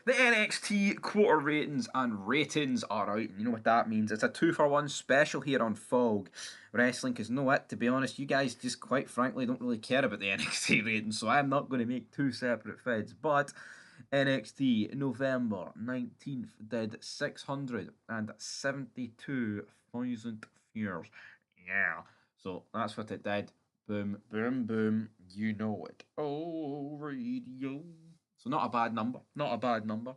The NXT quarter ratings and ratings are out, and you know what that means. It's a 2-for-1 special here on Fog Wrestling, because you know what, to be honest, you guys just quite frankly don't really care about the NXT ratings, so I'm not going to make two separate feeds. But NXT November 19th did 672,000 viewers. Yeah, so that's what it did. Boom, boom, boom. You know it. Oh, radio. So not a bad number. Not a bad number.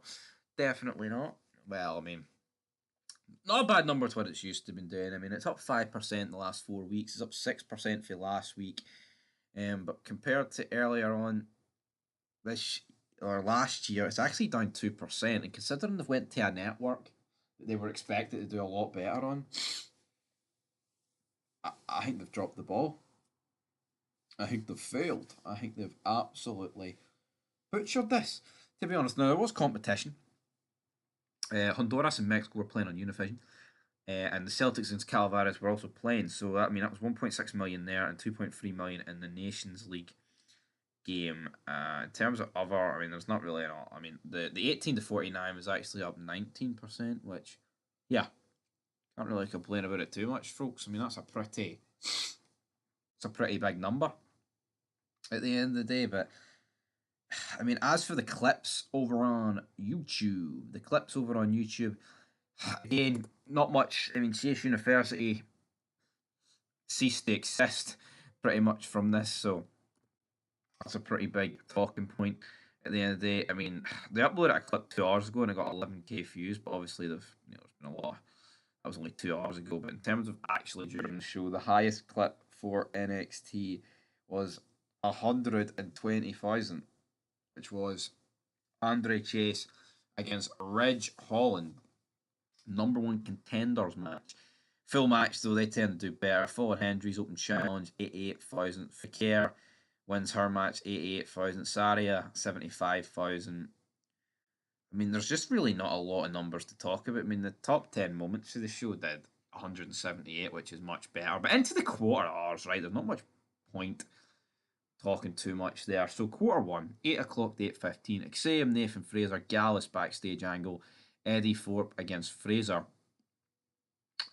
Definitely not. Well, I mean, not a bad number to what it's used to been doing. I mean, it's up 5% in the last 4 weeks. It's up 6% for last week. But compared to earlier on this or last year, it's actually down 2%. And considering they went to a network that they were expected to do a lot better on, I think they've dropped the ball. I think they've failed. I think they've absolutely butchered this. To be honest, now there was competition. Honduras and Mexico were playing on Univision, and the Celtics and Calvares were also playing. So that was 1.6 million there and 2.3 million in the Nations League game. In terms of other, I mean, there's not really an. I mean, the 18 to 49 was actually up 19%, which, yeah, can't really complain about it too much, folks. I mean, it's a pretty big number at the end of the day, but I mean, as for the clips over on YouTube, again, not much. I mean, Chase University ceased to exist pretty much from this, so that's a pretty big talking point at the end of the day. I mean, they uploaded a clip 2 hours ago and it got 11k views, but obviously there's been a lot. That was only 2 hours ago, but in terms of actually during the show, the highest clip for NXT was 120,000, which was Andre Chase against Ridge Holland, #1 contenders match. Full match though, they tend to do better. Fallon Hendry's open challenge, 88,000. Fakir wins her match, 88,000. Saria, 75,000. I mean, there's just really not a lot of numbers to talk about. I mean, the top 10 moments of the show did 178, which is much better. But into the quarter hours, right, there's not much point talking too much there. So quarter one, 8 o'clock to 8:15. Exam, Nathan Fraser, Gallus backstage angle, Eddie Thorpe against Fraser.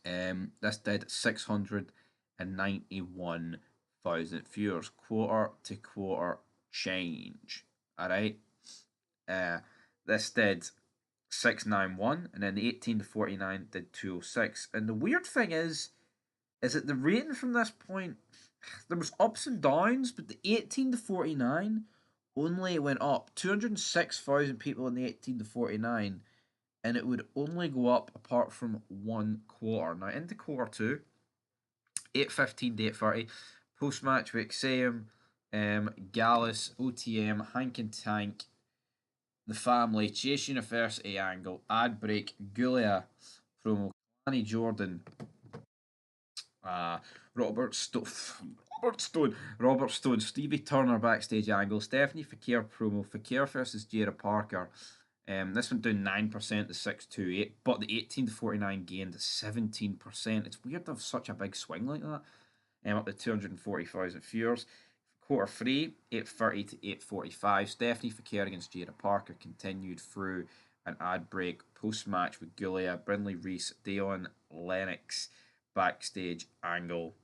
This did 691,000 viewers, quarter to quarter change. Alright. This did 691, and then the 18 to 49 did 206. And the weird thing is that the rating from this point, there was ups and downs, but the 18 to 49 only went up 206,000 people in the 18 to 49, and it would only go up apart from one quarter. Now into quarter two, 8:15 to 8:30, post match with Xayam, Gallus, OTM, Hank and Tank, the family, Chase University angle, ad break, Gulia promo, Danny Jordan, uh, Robert Stone, Robert Stone, Stevie Turner backstage angle, Stephanie Fakir promo, Fakir versus Jada Parker. This went down 9% to 628, but the 18 to 49 gained 17%. It's weird to have such a big swing like that. Up to 240,000 viewers. Quarter three, 8:30 to 8:45. Stephanie Fakir against Jada Parker continued through an ad break post match with Gulia, Brindley Reese, Dion Lennox backstage angle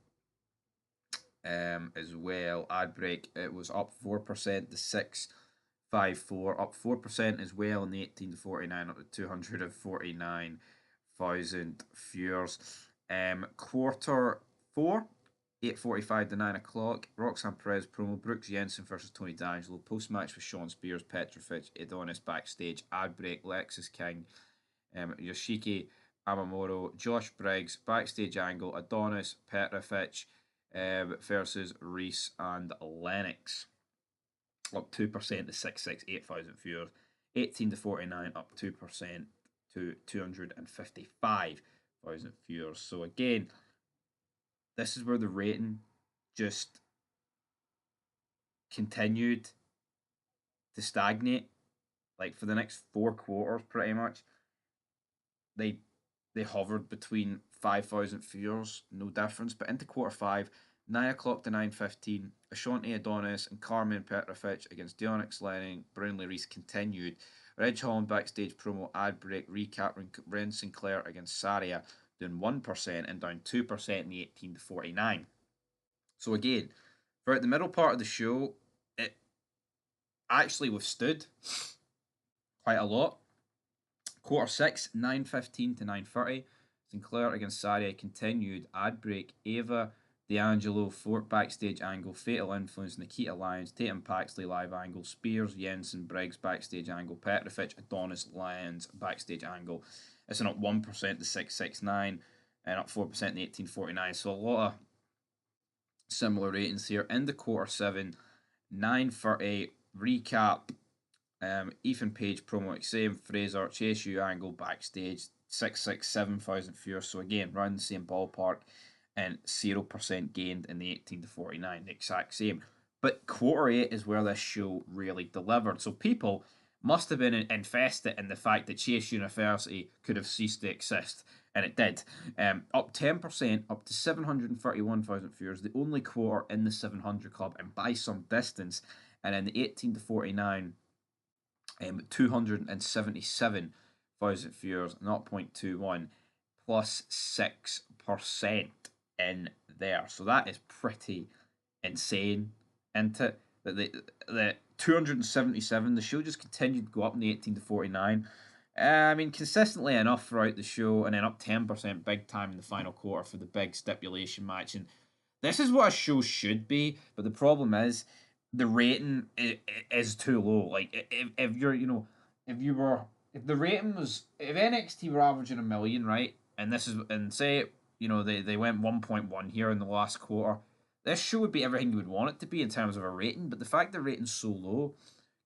as well. Ad break, it was up 4% to 654, up 4% as well in the 18 to 49, up to 249,000 viewers. Quarter four, 8:45 to 9 o'clock. Roxanne Perez promo, Brooks Jensen versus Tony D'Angelo. Post match with Sean Spears, Petrovic, Adonis backstage. Ad break, Lexus King, Yoshiki Amamoto, Josh Briggs, backstage angle, Adonis, Petrovic versus Reese and Lennox. Up 2% to 668,000 viewers. 18 to 49, up 2% to 255,000 viewers. So again, this is where the rating just continued to stagnate. Like for the next 4 quarters, pretty much, they they hovered between 5,000 viewers, no difference. But into quarter five, 9 o'clock to 9:15, Ashanti Adonis and Carmen Petrovic against Dionix Lenning, Brownlee Reese continued. Reg Holland backstage promo ad break recap Ren Sinclair against Saria, doing 1% and down 2% in the 18 to 49. So again, throughout the middle part of the show, it actually withstood quite a lot. Quarter 6, 9:15 to 9:30. Sinclair against Saria continued. Ad break. Ava, D'Angelo, Fort backstage angle. Fatal Influence, Nikita Lyons, Tatum Paxley live angle. Spears, Jensen, Briggs backstage angle. Petrovic, Adonis, Lyons backstage angle. It's an up 1% to 669 and up 4% in 1849. So a lot of similar ratings here. In the quarter 7, 9:30 recap. Ethan Page promo, same Fraser, Chase U angle backstage, 667,000 viewers. So again, around the same ballpark, and 0% gained in the 18 to 49, the exact same. But quarter 8 is where this show really delivered. So people must have been invested in the fact that Chase University could have ceased to exist. And it did. Up 10%, up to 731,000 viewers, the only quarter in the 700 club, and by some distance. And in the 18 to 49, 277,000 viewers, 0.21, plus 6% in there. So that is pretty insane, isn't it? The 277, the show just continued to go up in the 18 to 49. I mean, consistently enough throughout the show, and then up 10% big time in the final quarter for the big stipulation match. And this is what a show should be, but the problem is the rating is too low. Like, if you're, if the rating was, if NXT were averaging 1 million, right, and this is, and say, they went 1.1 here in the last quarter, this show would be everything you would want it to be in terms of a rating. But the fact the rating's so low,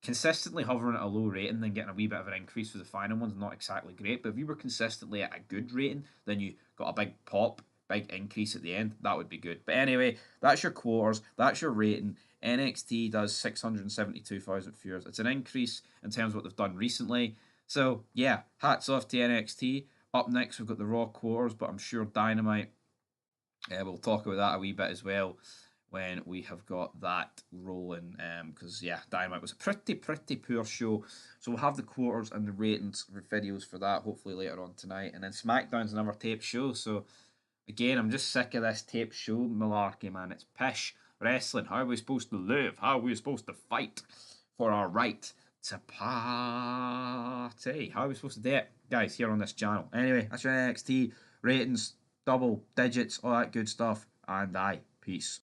consistently hovering at a low rating, then getting a wee bit of an increase for the final one's not exactly great. But if you were consistently at a good rating, then you got a big pop, big increase at the end. That would be good. But anyway, that's your quarters. That's your rating. NXT does 672,000 viewers. It's an increase in terms of what they've done recently. So yeah, hats off to NXT. Up next, we've got the Raw quarters, but I'm sure Dynamite. We'll talk about that a wee bit as well when we have got that rolling. Because yeah, Dynamite was a pretty poor show. So we'll have the quarters and the ratings videos for that hopefully later on tonight. And then SmackDown's another tape show. So again, I'm just sick of this tape show malarkey, man. It's pish wrestling. How are we supposed to live? How are we supposed to fight for our right to party? How are we supposed to do it, guys, here on this channel? Anyway, that's your NXT ratings, double digits, all that good stuff. And peace.